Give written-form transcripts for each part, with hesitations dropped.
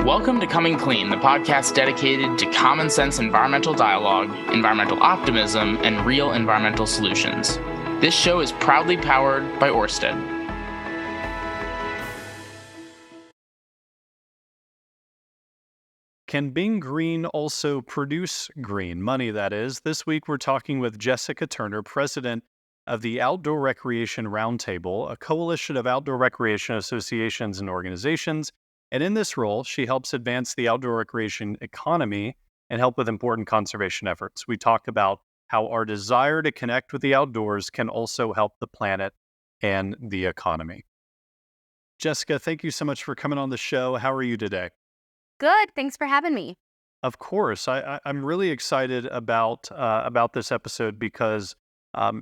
Welcome to Coming Clean, the podcast dedicated to common sense environmental dialogue, environmental optimism, and real environmental solutions. This show is proudly powered by Ørsted. Can being green also produce green money, that is? This week we're talking with Jessica Turner, president of the Outdoor Recreation Roundtable, a coalition of outdoor recreation associations and organizations. And in this role, she helps advance the outdoor recreation economy and help with important conservation efforts. We talk about how our desire to connect with the outdoors can also help the planet and the economy. Jessica, thank you so much for coming on the show. How are you today? Good. Thanks for having me. Of course, I'm really excited about this episode because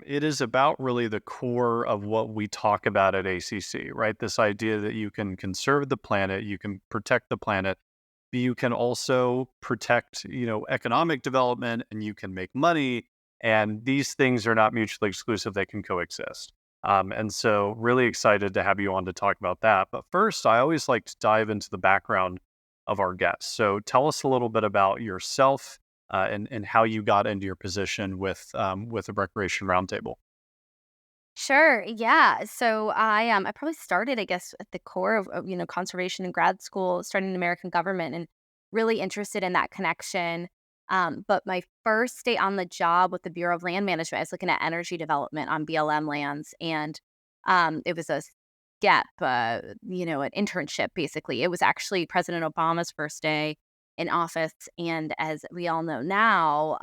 it is about really the core of what we talk about at ACC, right? This idea that you can conserve the planet, you can protect the planet, but you can also protect, economic development, and you can make money. And these things are not mutually exclusive; they can coexist. And so, really excited to have you on to talk about that. But first, I always like to dive into the background of our guests. So tell us a little bit about yourself and how you got into your position with the Recreation Roundtable. Sure. Yeah. So I probably started, I guess, at the core of conservation in grad school, starting in American government, and really interested in that connection. But my first day on the job with the Bureau of Land Management, I was looking at energy development on BLM lands, and it was a STEP, an internship. Basically, it was actually President Obama's first day in office, and as we all know now,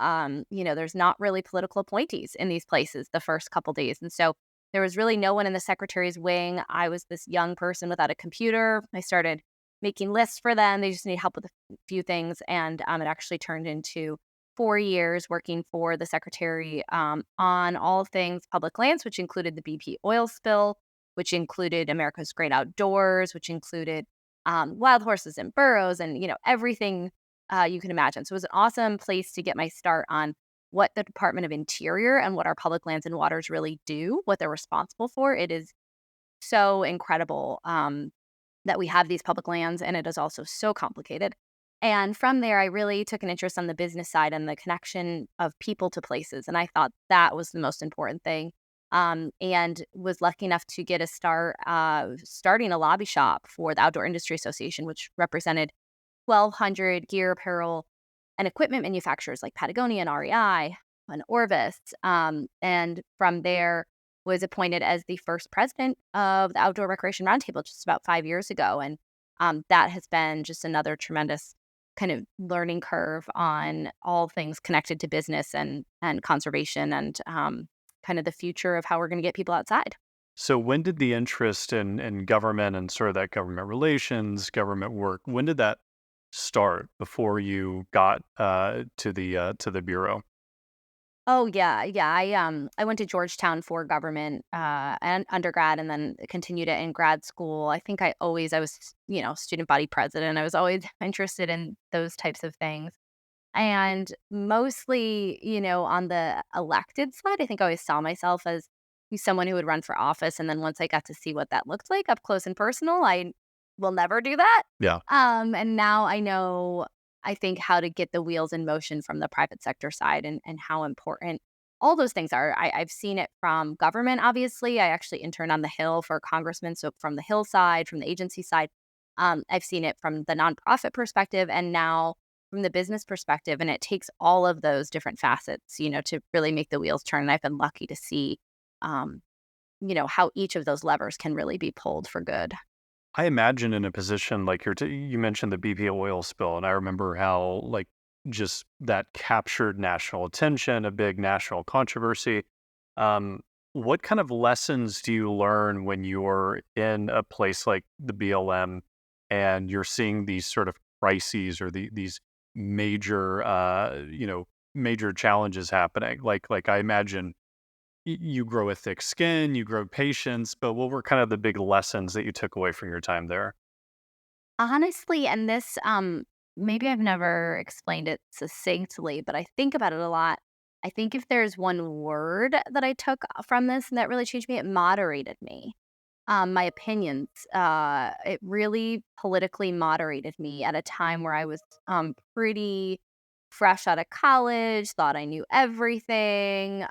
there's not really political appointees in these places the first couple days, and so there was really no one in the secretary's wing. I was this young person without a computer. I started making lists for them. They just need help with a few things, and it actually turned into 4 years working for the secretary on all things public lands, which included the BP oil spill, which included America's Great Outdoors, which included wild horses and burros, and everything you can imagine. So it was an awesome place to get my start on what the Department of Interior and what our public lands and waters really do, what they're responsible for. It is so incredible that we have these public lands, and it is also so complicated. And from there, I really took an interest on the business side and the connection of people to places. And I thought that was the most important thing. And was lucky enough to get a start starting a lobby shop for the Outdoor Industry Association, which represented 1,200 gear, apparel, and equipment manufacturers like Patagonia and REI and Orvis. And from there, was appointed as the first president of the Outdoor Recreation Roundtable just about 5 years ago. And that has been just another tremendous kind of learning curve on all things connected to business and conservation and kind of the future of how we're going to get people outside. So when did the interest in government and sort of that government relations, government work, when did that start before you got to the bureau? Oh yeah. I went to Georgetown for government and undergrad, and then continued it in grad school. I think I was student body president. I was always interested in those types of things. And mostly, on the elected side, I think I always saw myself as someone who would run for office. And then once I got to see what that looked like up close and personal, I will never do that. Yeah. And now I know, I think, how to get the wheels in motion from the private sector side, and how important all those things are. I've seen it from government, obviously. I actually interned on the Hill for congressmen. So from the Hill side, from the agency side, I've seen it from the nonprofit perspective, and now from the business perspective. And it takes all of those different facets, to really make the wheels turn. And I've been lucky to see, how each of those levers can really be pulled for good. I imagine in a position like you mentioned the BP oil spill, and I remember how just that captured national attention, a big national controversy. What kind of lessons do you learn when you're in a place like the BLM and you're seeing these sort of crises or these major, major challenges happening? Like I imagine you grow a thick skin, you grow patience, but what were kind of the big lessons that you took away from your time there? Honestly, and this, maybe I've never explained it succinctly, but I think about it a lot. I think if there's one word that I took from this and that really changed me, it moderated me. my opinions. It really politically moderated me at a time where I was pretty fresh out of college, thought I knew everything.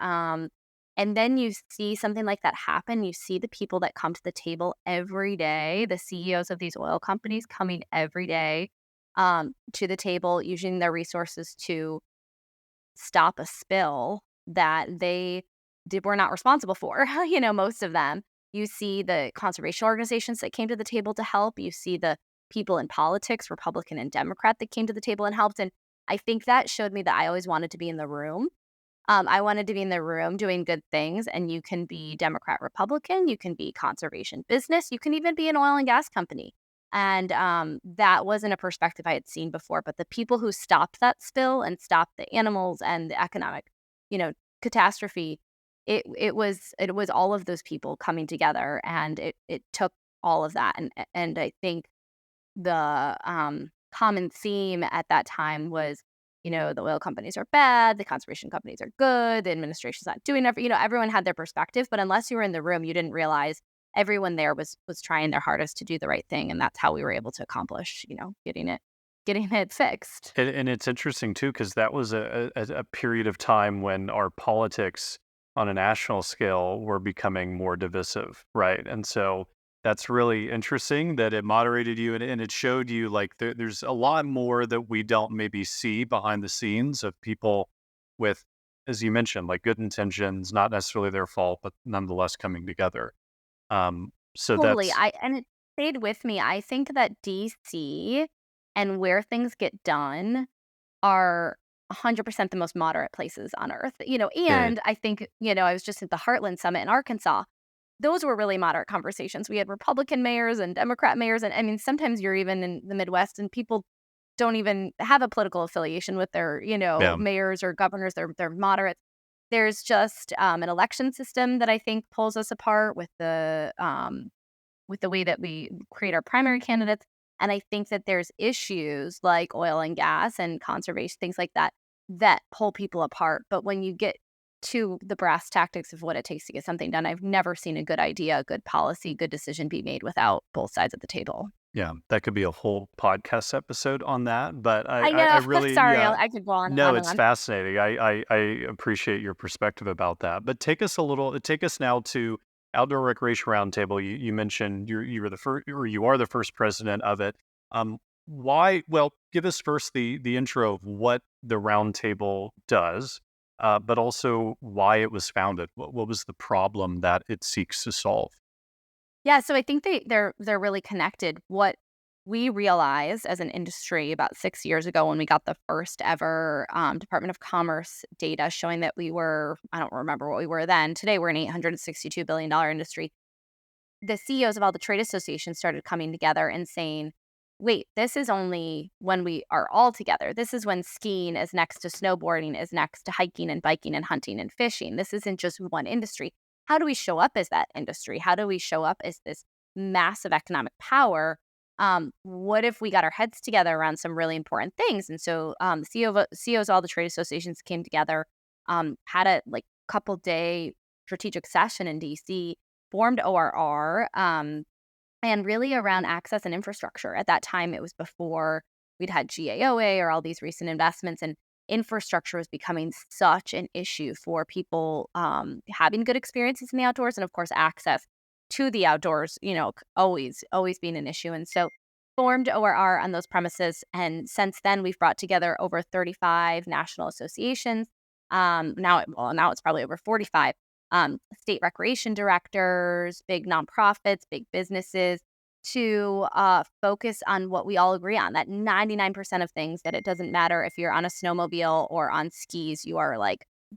And then you see something like that happen. You see the people that come to the table every day, the CEOs of these oil companies coming every day to the table, using their resources to stop a spill that they were not responsible for, most of them. You see the conservation organizations that came to the table to help. You see the people in politics, Republican and Democrat, that came to the table and helped. And I think that showed me that I always wanted to be in the room. I wanted to be in the room doing good things, and you can be Democrat, Republican, you can be conservation business, you can even be an oil and gas company. And that wasn't a perspective I had seen before. But the people who stopped that spill and stopped the animals and the economic, you know, catastrophe, it was all of those people coming together, and it took all of that. And I think the common theme at that time was, the oil companies are bad, the conservation companies are good, the administration's not doing enough. Everyone had their perspective, but unless you were in the room, you didn't realize everyone there was trying their hardest to do the right thing, and that's how we were able to accomplish, getting it fixed. And it's interesting too, because that was a period of time when our politics on a national scale were becoming more divisive, right? And so that's really interesting that it moderated you, and it showed you like there's a lot more that we don't maybe see behind the scenes of people with, as you mentioned, like good intentions, not necessarily their fault, but nonetheless coming together. So Totally. that's And it stayed with me. I think that DC and where things get done are 100% the most moderate places on earth. yeah, And I think, I was just at the Heartland Summit in Arkansas. Those were really moderate conversations. We had Republican mayors and Democrat mayors. And I mean, sometimes you're even in the Midwest and people don't even have a political affiliation with their, yeah, mayors or governors. They're moderates. There's just an election system that I think pulls us apart with the way that we create our primary candidates. And I think that there's issues like oil and gas and conservation, things like that, that pull people apart. But when you get to the brass tactics of what it takes to get something done, I've never seen a good idea, good policy, good decision be made without both sides at the table. yeah. That could be a whole podcast episode on that. But I I know. really, Sorry, yeah. I could go on and No, on and it's on. fascinating. I appreciate your perspective about that. But take us now to Outdoor Recreation Roundtable. You mentioned you were the first, or you are the first president of it. Um, why? Well, give us first the intro of what the roundtable does, but also why it was founded. What was the problem that it seeks to solve? Yeah, so I think they're really connected. What we realized as an industry about 6 years ago when we got the first ever Department of Commerce data showing that we were, I don't remember what we were then. Today we're an $862 billion industry. The CEOs of all the trade associations started coming together and saying, wait, this is only when we are all together. This is when skiing is next to snowboarding, is next to hiking and biking and hunting and fishing. This isn't just one industry. How do we show up as that industry? How do we show up as this massive economic power? What if we got our heads together around some really important things? And so the CEOs of all the trade associations came together, had a couple day strategic session in DC, formed ORR, and really around access and infrastructure. At that time, it was before we'd had GAOA or all these recent investments, and infrastructure was becoming such an issue for people having good experiences in the outdoors, and of course, access to the outdoors. Always being an issue, and so formed ORR on those premises. And since then, we've brought together over 35 national associations. Now it's probably over 45 state recreation directors, big nonprofits, big businesses to focus on what we all agree on, that 99% of things, that it doesn't matter if you're on a snowmobile or on skis, you are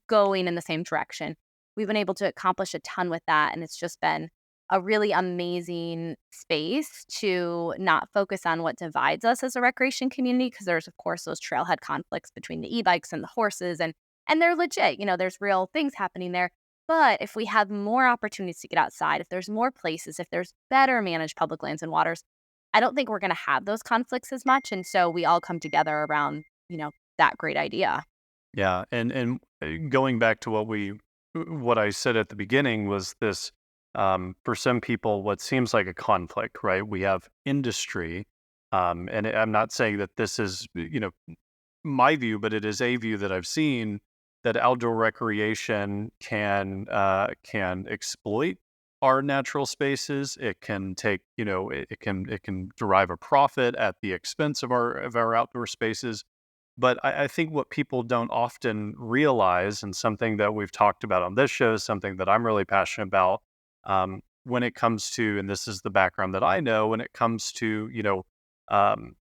going in the same direction. We've been able to accomplish a ton with that. And it's just been a really amazing space to not focus on what divides us as a recreation community, because there's, of course, those trailhead conflicts between the e-bikes and the horses, and they're legit. There's real things happening there. But if we have more opportunities to get outside, if there's more places, if there's better managed public lands and waters, I don't think we're going to have those conflicts as much. And so we all come together around, that great idea. Yeah, and going back to what I said at the beginning was this. for some people what seems like a conflict, right? We have industry, and I'm not saying that this is, my view, but it is a view that I've seen that outdoor recreation can exploit our natural spaces. It can take, it can derive a profit at the expense of our outdoor spaces. But I think what people don't often realize, and something that we've talked about on this show, something that I'm really passionate about, when it comes to, and this is the background that I know, when it comes to, um,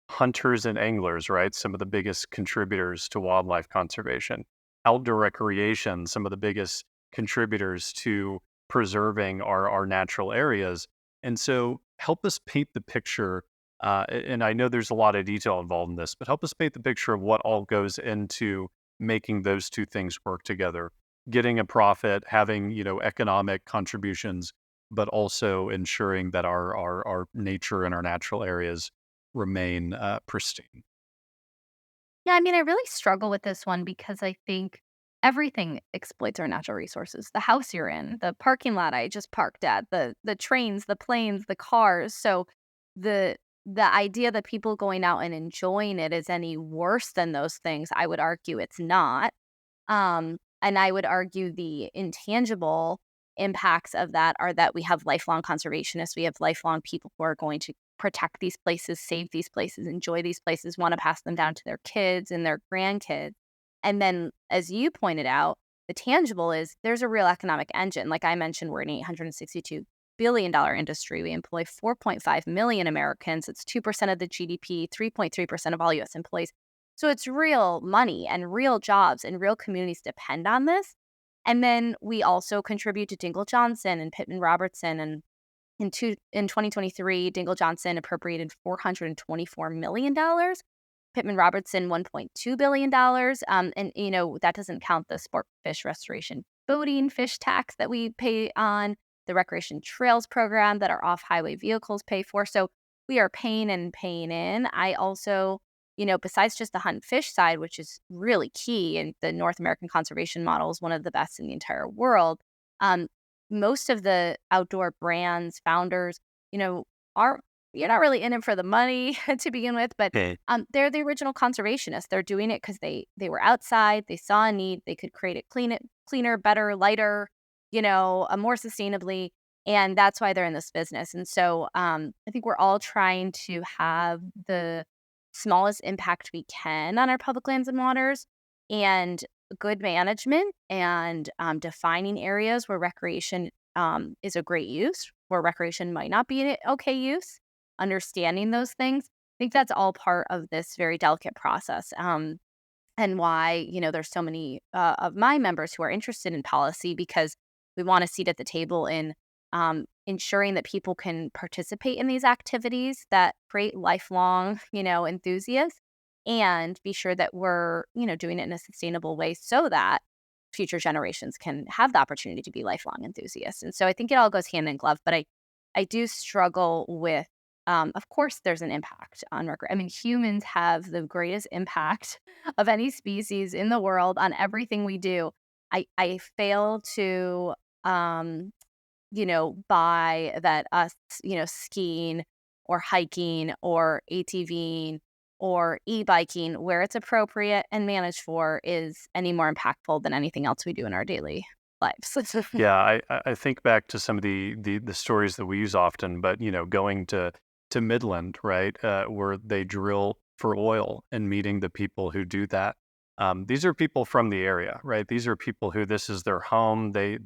hunters and anglers, right? Some of the biggest contributors to wildlife conservation. Outdoor recreation, some of the biggest contributors to preserving our natural areas. And so help us paint the picture. And I know there's a lot of detail involved in this, but help us paint the picture of what all goes into making those two things work together. Getting a profit, having, economic contributions, but also ensuring that our nature and our natural areas remain pristine. Yeah, I mean, I really struggle with this one because I think everything exploits our natural resources. The house you're in, the parking lot I just parked at, the trains, the planes, the cars. So the the idea that people going out and enjoying it is any worse than those things, I would argue it's not. And I would argue the intangible impacts of that are that we have lifelong conservationists, we have lifelong people who are going to protect these places, save these places, enjoy these places, want to pass them down to their kids and their grandkids. And then, as you pointed out, the tangible is there's a real economic engine. Like I mentioned, we're an $862 billion industry. We employ 4.5 million Americans. It's 2% of the GDP, 3.3% of all US employees. So it's real money and real jobs, and real communities depend on this. And then we also contribute to Dingle Johnson and Pittman Robertson. And in 2023, Dingle Johnson appropriated $424 million. Pittman Robertson $1.2 billion. And that doesn't count the sport fish restoration boating fish tax that we pay on, the recreation trails program that our off-highway vehicles pay for. So we are paying and paying in. I also, besides just the hunt and fish side, which is really key, and the North American conservation model is one of the best in the entire world. Um, Most of the outdoor brands, founders, are you're not really in it for the money to begin with, but Okay. they're the original conservationists. They're doing it because they were outside, they saw a need, they could create it cleaner, better, lighter, more sustainably, and that's why they're in this business. And so I think we're all trying to have the smallest impact we can on our public lands and waters, and good management, and defining areas where recreation is a great use, where recreation might not be an okay use, understanding those things. I think that's all part of this very delicate process. And why, there's so many of my members who are interested in policy, because we want a seat at the table in ensuring that people can participate in these activities that create lifelong, enthusiasts, and be sure that we're, doing it in a sustainable way so that future generations can have the opportunity to be lifelong enthusiasts. And so I think it all goes hand in glove, but I do struggle with, of course, there's an impact on record. I mean, humans have the greatest impact of any species in the world on everything we do. I fail to, buy that us, skiing or hiking or ATVing or e-biking where it's appropriate and managed for is any more impactful than anything else we do in our daily lives. Yeah, I think back to some of the stories that we use often, but going to Midland, right, where they drill for oil and meeting the people who do that. These are people from the area, right? These are people who this is their home. They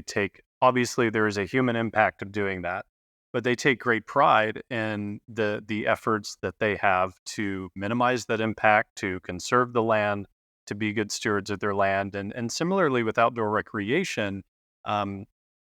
take, obviously there is a human impact of doing that, but they take great pride in the efforts that they have to minimize that impact, to conserve the land, to be good stewards of their land. And similarly with outdoor recreation, um,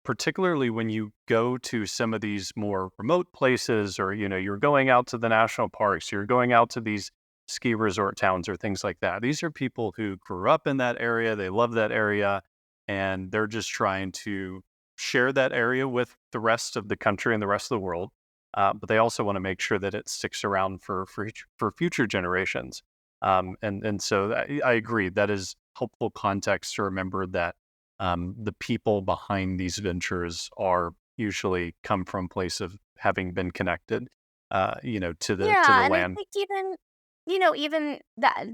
particularly when you go to some of these more remote places, or you're going out to the national parks, you're going out to these ski resort towns or things like that. These are people who grew up in that area, they love that area, and they're just trying to share that area with the rest of the country and the rest of the world. But they also want to make sure that it sticks around for future generations. And so I agree that is helpful context to remember that the people behind these ventures are usually come from a place of having been connected, to the Yeah, and I land. think even that,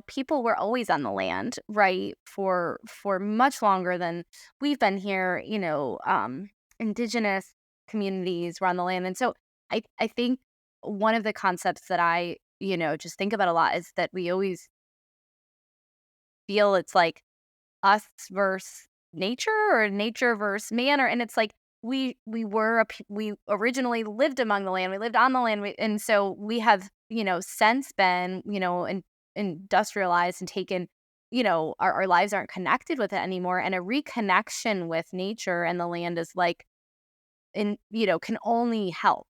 people were always on the land, right? For much longer than we've been here, indigenous communities were on the land. And so I think one of the concepts that I, just think about a lot is that we always feel it's like us versus nature or nature versus man, and it's like we originally lived among the land, we lived on the land, and so we have since been industrialized and taken, our lives aren't connected with it anymore, and a reconnection with nature and the land is like, can only help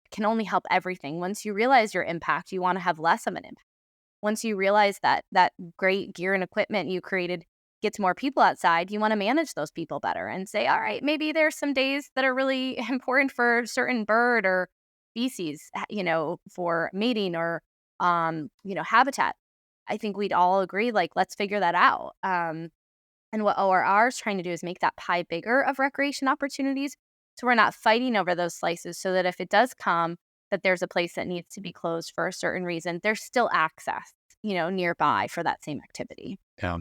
everything. Once you realize your impact, you want to have less of an impact. Once you realize that great gear and equipment you created gets more people outside, you want to manage those people better and say, all right, maybe there's some days that are really important for a certain bird or species, for mating or, habitat. I think we'd all agree, like, let's figure that out. And what ORR is trying to do is make that pie bigger of recreation opportunities. So we're not fighting over those slices so that if it does come, that there's a place that needs to be closed for a certain reason, there's still access, nearby for that same activity. Yeah.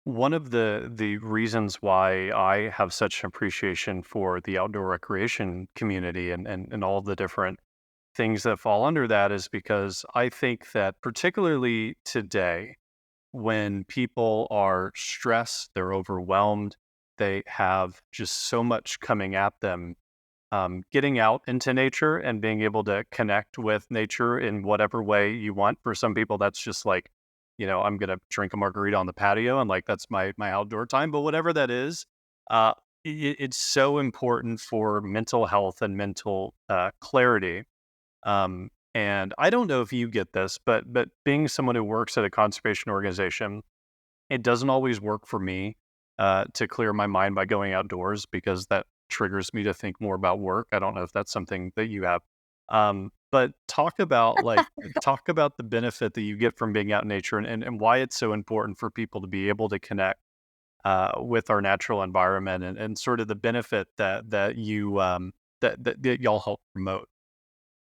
One of the reasons why I have such an appreciation for the outdoor recreation community and all the different things that fall under that is because I think that particularly today, when people are stressed, they're overwhelmed, they have just so much coming at them. Getting out into nature and being able to connect with nature in whatever way you want. For some people, that's just like, I'm gonna drink a margarita on the patio and like that's my outdoor time. But whatever that is, it's so important for mental health and mental clarity. And I don't know if you get this, but being someone who works at a conservation organization, it doesn't always work for me to clear my mind by going outdoors because that triggers me to think more about work. I don't know if that's something that you have. But talk about the benefit that you get from being out in nature and why it's so important for people to be able to connect with our natural environment and sort of the benefit that y'all help promote.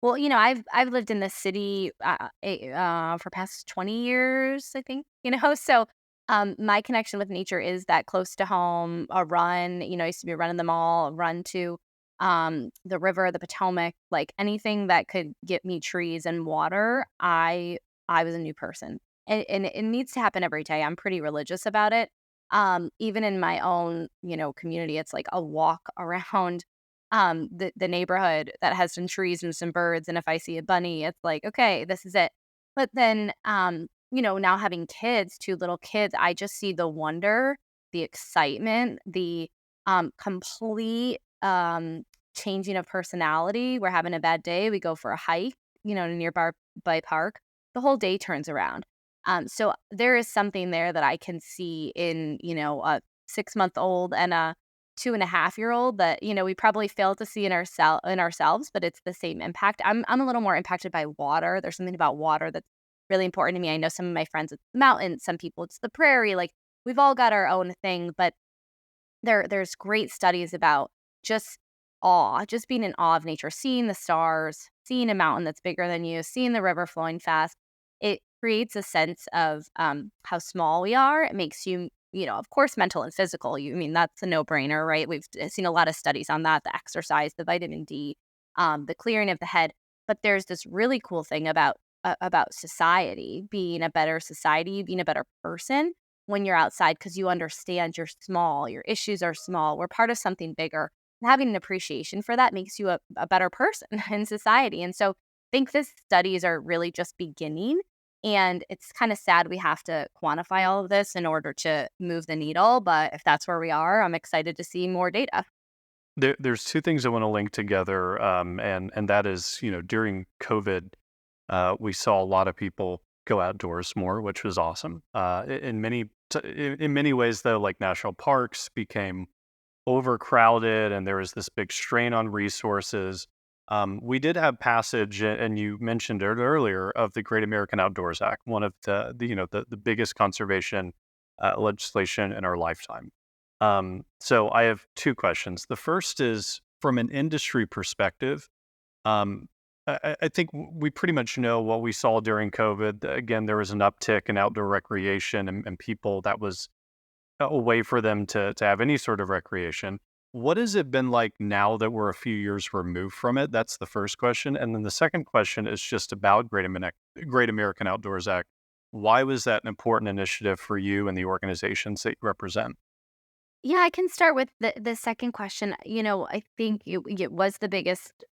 Well, I've lived in the city for past 20 years, I think, so my connection with nature is that close to home, a run, I used to be a run in the mall, a run to the river, the Potomac, like anything that could get me trees and water, I was a new person. And it needs to happen every day. I'm pretty religious about it. Even in my own, community, it's like a walk around the neighborhood that has some trees and some birds, and if I see a bunny, it's like, "Okay, this is it." But then, now having kids, 2 little kids, I just see the wonder, the excitement, the, complete, changing of personality. We're having a bad day, we go for a hike, in a nearby by park, the whole day turns around. So there is something there that I can see in, a 6-month-old and a 2.5-year-old that, we probably fail to see in ourselves, but it's the same impact. I'm a little more impacted by water. There's something about water that's really important to me. I know some of my friends it's the mountain, some people it's the prairie. Like, we've all got our own thing, but there's great studies about just awe, just being in awe of nature, seeing the stars, seeing a mountain that's bigger than you, seeing the river flowing fast. It creates a sense of how small we are. It makes you, of course, mental and physical. I mean, that's a no-brainer, right? We've seen a lot of studies on that, the exercise, the vitamin D, the clearing of the head. But there's this really cool thing about society, being a better society, being a better person when you're outside because you understand you're small, your issues are small, we're part of something bigger. And having an appreciation for that makes you a better person in society. And so I think these studies are really just beginning. And it's kind of sad we have to quantify all of this in order to move the needle. But if that's where we are, I'm excited to see more data. There's two things I want to link together, and that is, during COVID, we saw a lot of people go outdoors more, which was awesome. In many ways, though, like national parks became overcrowded, and there was this big strain on resources. We did have passage, and you mentioned it earlier, of the Great American Outdoors Act, one of the biggest conservation legislation in our lifetime. So I have two questions. The first is from an industry perspective. Um, I think we pretty much know what we saw during COVID. Again, there was an uptick in outdoor recreation and people that was a way for them to have any sort of recreation. What has it been like now that we're a few years removed from it? That's the first question. And then the second question is just about Great American Outdoors Act. Why was that an important initiative for you and the organizations that you represent? Yeah, I can start with the second question. I think it was the biggest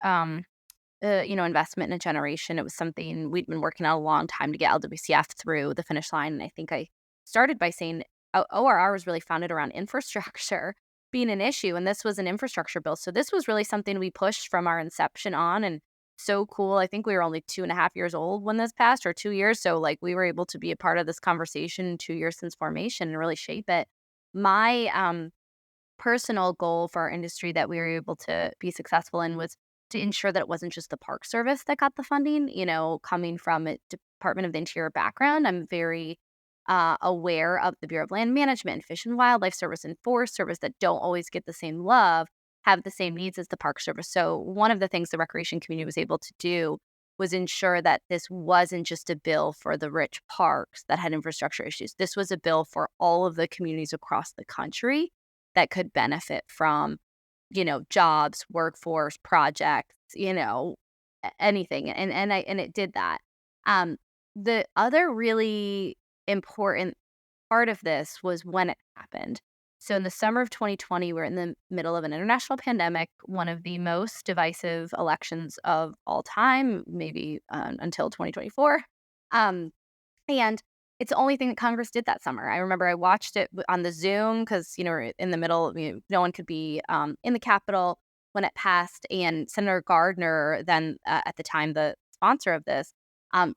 investment in a generation. It was something we'd been working on a long time to get LWCF through the finish line. And I think I started by saying ORR was really founded around infrastructure being an issue. And this was an infrastructure bill. So this was really something we pushed from our inception on. And so cool. I think we were only 2.5 years old when this passed, or 2 years. So, like, we were able to be a part of this conversation in 2 years since formation and really shape it. My personal goal for our industry that we were able to be successful in was to ensure that it wasn't just the Park Service that got the funding. Coming from a Department of the Interior background, I'm very aware of the Bureau of Land Management, Fish and Wildlife Service, and Forest Service that don't always get the same love, have the same needs as the Park Service. So one of the things the recreation community was able to do was ensure that this wasn't just a bill for the rich parks that had infrastructure issues. This was a bill for all of the communities across the country that could benefit from, jobs, workforce, projects, anything. And it did that. Um, the other really important part of this was when it happened. So in the summer of 2020, we're in the middle of an international pandemic, one of the most divisive elections of all time, maybe until 2024. Um, and it's the only thing that Congress did that summer. I remember I watched it on the Zoom because, we're in the middle, no one could be in the Capitol when it passed. And Senator Gardner, then at the time, the sponsor of this,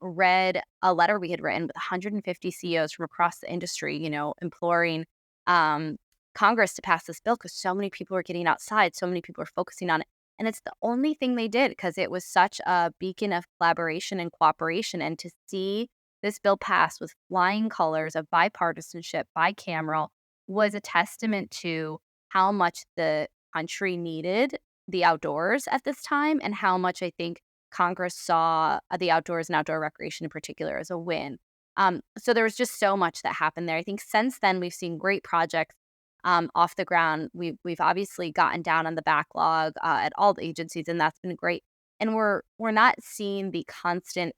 read a letter we had written with 150 CEOs from across the industry, imploring um, Congress to pass this bill because so many people were getting outside, so many people were focusing on it. And it's the only thing they did because it was such a beacon of collaboration and cooperation. And to see this bill passed with flying colors of bipartisanship, bicameral, was a testament to how much the country needed the outdoors at this time and how much I think Congress saw the outdoors and outdoor recreation in particular as a win. So there was just so much that happened there. I think since then we've seen great projects off the ground. We've obviously gotten down on the backlog at all the agencies, and that's been great. And we're not seeing the constant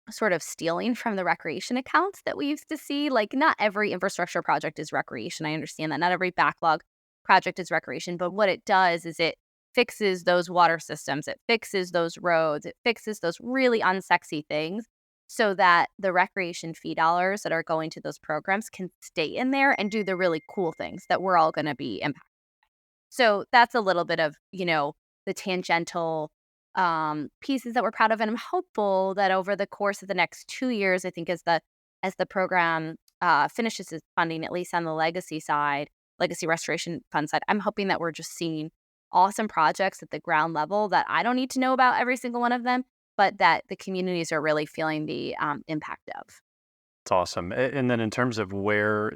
sort of stealing from the recreation accounts that we used to see. Like, not every infrastructure project is recreation. I understand that. Not every backlog project is recreation. But what it does is it fixes those water systems, it fixes those roads, it fixes those really unsexy things so that the recreation fee dollars that are going to those programs can stay in there and do the really cool things that we're all going to be impacted. So that's a little bit of, the tangential pieces that we're proud of. And I'm hopeful that over the course of the next 2 years, I think as the program finishes its funding, at least on the legacy side, legacy restoration fund side, I'm hoping that we're just seeing awesome projects at the ground level that I don't need to know about every single one of them, but that the communities are really feeling the impact of. It's awesome. And then in terms of where,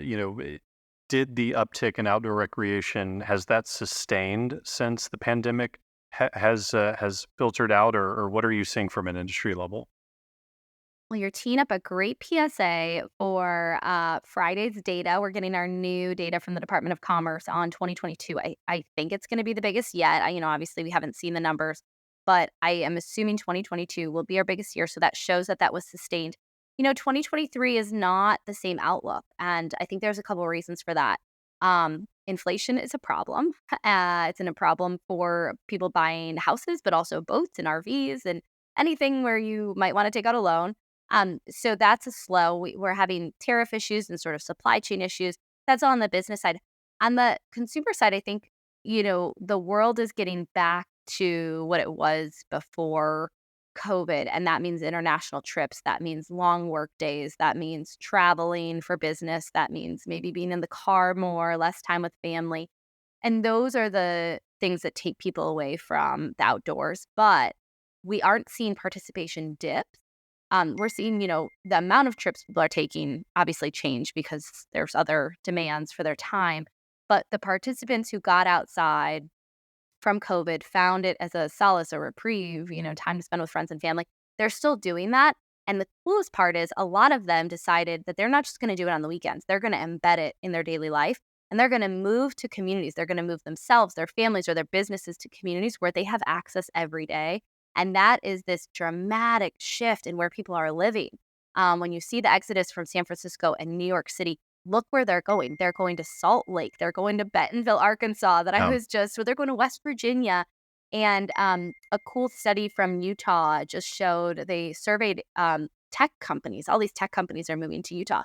did the uptick in outdoor recreation, has that sustained since the pandemic has filtered out, or what are you seeing from an industry level? Well, you're teeing up a great PSA for Friday's data. We're getting our new data from the Department of Commerce on 2022. I think it's going to be the biggest yet. Obviously, we haven't seen the numbers, but I am assuming 2022 will be our biggest year. So that shows that that was sustained. 2023 is not the same outlook. And I think there's a couple of reasons for that. Inflation is a problem. It's a problem for people buying houses, but also boats and RVs and anything where you might want to take out a loan. So that's a slow. We're having tariff issues and sort of supply chain issues. That's all on the business side. On the consumer side, I think, the world is getting back to what it was before COVID. And that means international trips. That means long work days. That means traveling for business. That means maybe being in the car more, less time with family. And those are the things that take people away from the outdoors. But we aren't seeing participation dip. We're seeing, the amount of trips people are taking obviously change because there's other demands for their time. But the participants who got outside from COVID found it as a solace, a reprieve, time to spend with friends and family. They're still doing that. And the coolest part is a lot of them decided that they're not just going to do it on the weekends. They're going to embed it in their daily life and they're going to move to communities. They're going to move themselves, their families, or their businesses to communities where they have access every day. And that is this dramatic shift in where people are living. When you see the exodus from San Francisco and New York City, look where they're going. They're going to Salt Lake. They're going to Bentonville, Arkansas, they're going to West Virginia. And a cool study from Utah just showed they surveyed tech companies. All these tech companies are moving to Utah.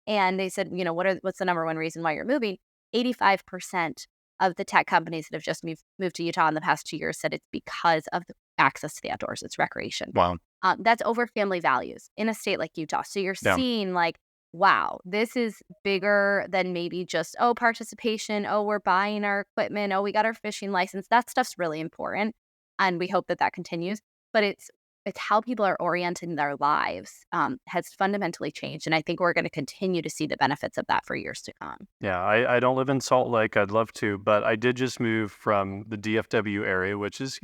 And they said, what's the number one reason why you're moving? 85% of the tech companies that have just moved to Utah in the past 2 years said it's because of the access to the outdoors. It's recreation. Wow. That's over family values in a state like Utah. So you're seeing like, wow, this is bigger than maybe just, participation. We're buying our equipment. We got our fishing license. That stuff's really important. And we hope that that continues. But it's how people are orienting their lives has fundamentally changed. And I think we're going to continue to see the benefits of that for years to come. Yeah, I don't live in Salt Lake. I'd love to, but I did just move from the DFW area, which is,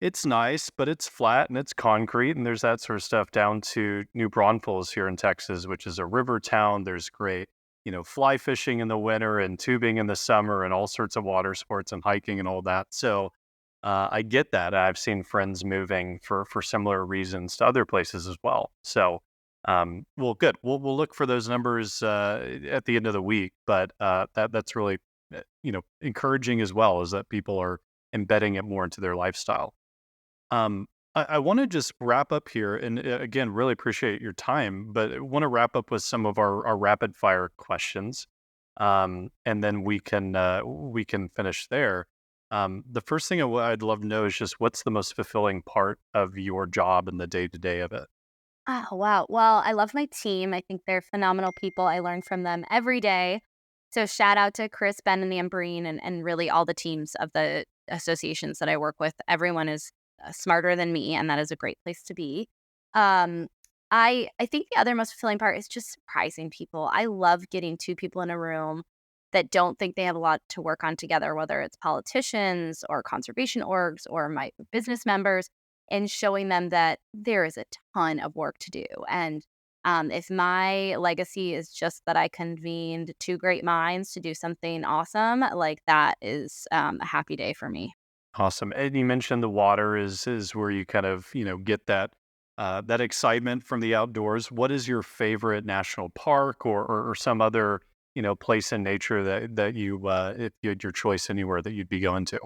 it's nice, but it's flat and it's concrete and there's that sort of stuff, down to New Braunfels here in Texas, which is a river town. There's great, fly fishing in the winter and tubing in the summer and all sorts of water sports and hiking and all that. So I get that. I've seen friends moving for similar reasons to other places as well. So, well, good. We'll look for those numbers at the end of the week, but that's really, encouraging as well, is that people are embedding it more into their lifestyle. I want to just wrap up here, and again, really appreciate your time, but I want to wrap up with some of our rapid fire questions, and then we can finish there. The first thing I'd love to know is just what's the most fulfilling part of your job and the day to day of it. Oh, wow. Well, I love my team. I think they're phenomenal people. I learn from them every day. So shout out to Chris, Ben, and Ambreen, and really all the teams of the associations that I work with. Everyone is smarter than me, and that is a great place to be. Um, I think the other most fulfilling part is just surprising people. I love getting two people in a room that don't think they have a lot to work on together, whether it's politicians or conservation orgs or my business members, and showing them that there is a ton of work to do. And if my legacy is just that I convened two great minds to do something awesome, like that is a happy day for me. Awesome. And you mentioned the water is where you kind of, get that excitement from the outdoors. What is your favorite national park or some other, place in nature that you if you had your choice anywhere that you'd be going to?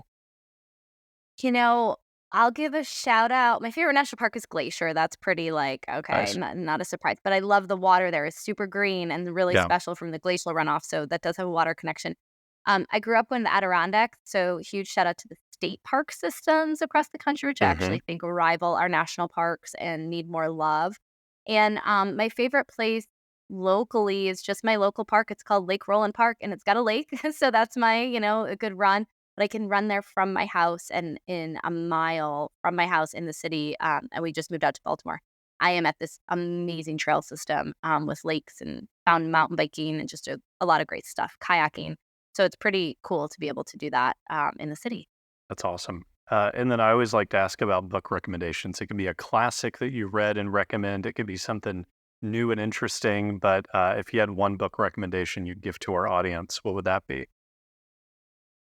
You know, I'll give a shout out. My favorite national park is Glacier. That's pretty like, okay, Nice. not a surprise. But I love the water there. It's super green and really Yeah. special from the glacial runoff. So that does have a water connection. I grew up in the Adirondacks, so huge shout out to the state park systems across the country, which I Hmm. actually think rival our national parks and need more love. And my favorite place locally is just my local park. It's called Lake Roland Park, and it's got a lake, so that's my a good run. But I can run there from my house and in a mile from my house in the city. And we just moved out to Baltimore. I am at this amazing trail system with lakes and found mountain biking and just a lot of great stuff, kayaking. So it's pretty cool to be able to do that in the city. That's awesome. And then I always like to ask about book recommendations. It can be a classic that you read and recommend. It could be something new and interesting. But if you had one book recommendation you'd give to our audience, what would that be?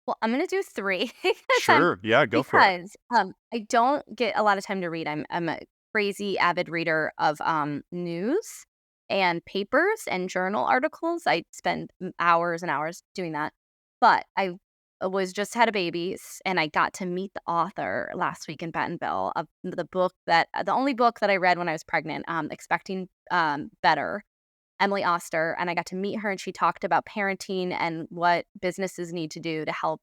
Well, I'm gonna do 3 Sure. Yeah, go for it. because I don't get a lot of time to read. I'm a crazy avid reader of news and papers and journal articles. I spend hours and hours doing that. But I was just had a baby and I got to meet the author last week in Bentonville of the only book that I read when I was pregnant, Expecting Better, Emily Oster, and I got to meet her and she talked about parenting and what businesses need to do to help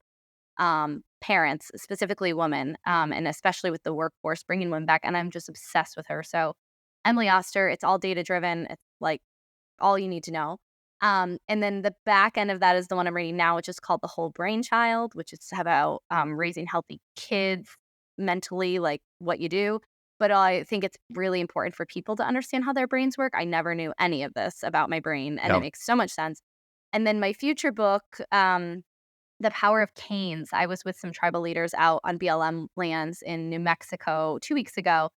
parents, specifically women, and especially with the workforce, bringing women back. And I'm just obsessed with her. So Emily Oster, it's all data driven. It's like all you need to know. And then the back end of that is the one I'm reading now, which is called The Whole Brain Child, which is about raising healthy kids mentally, like what you do. But I think it's really important for people to understand how their brains work. I never knew any of this about my brain, and it Yeah. makes so much sense. And then my future book, the power of canes. I was with some tribal leaders out on BLM lands in New Mexico 2 weeks ago,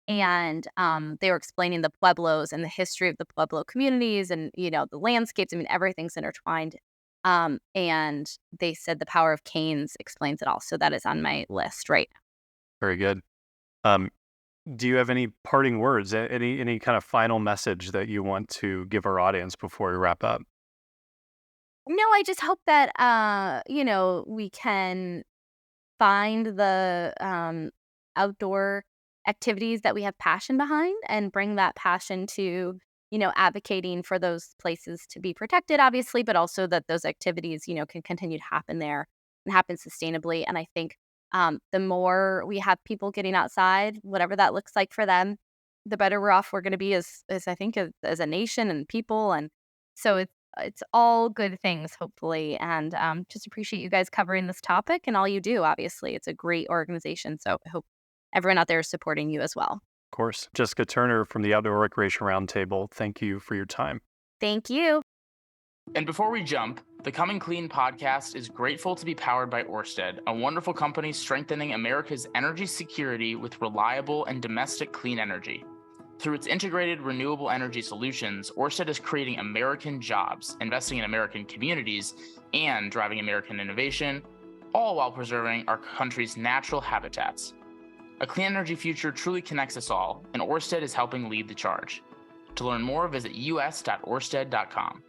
and they were explaining the pueblos and the history of the pueblo communities, and the landscapes. I mean, everything's intertwined. And they said the power of canes explains it all. So that is on my list, right? Very good. Um, do you have any parting words? Any kind of final message that you want to give our audience before we wrap up? No, I just hope that we can find the outdoor activities that we have passion behind and bring that passion to advocating for those places to be protected, obviously, but also that those activities can continue to happen there and happen sustainably. And I think the more we have people getting outside, whatever that looks like for them, the better we're off we're going to be as I think as a nation and people. And so it's all good things, hopefully. And just appreciate you guys covering this topic and all you do. Obviously, it's a great organization. So I hope everyone out there is supporting you as well. Of course. Jessica Turner from the Outdoor Recreation Roundtable, thank you for your time. Thank you. And before we jump, the Coming Clean podcast is grateful to be powered by Ørsted, a wonderful company strengthening America's energy security with reliable and domestic clean energy. Through its integrated renewable energy solutions, Ørsted is creating American jobs, investing in American communities, and driving American innovation, all while preserving our country's natural habitats. A clean energy future truly connects us all, and Ørsted is helping lead the charge. To learn more, visit us.orsted.com.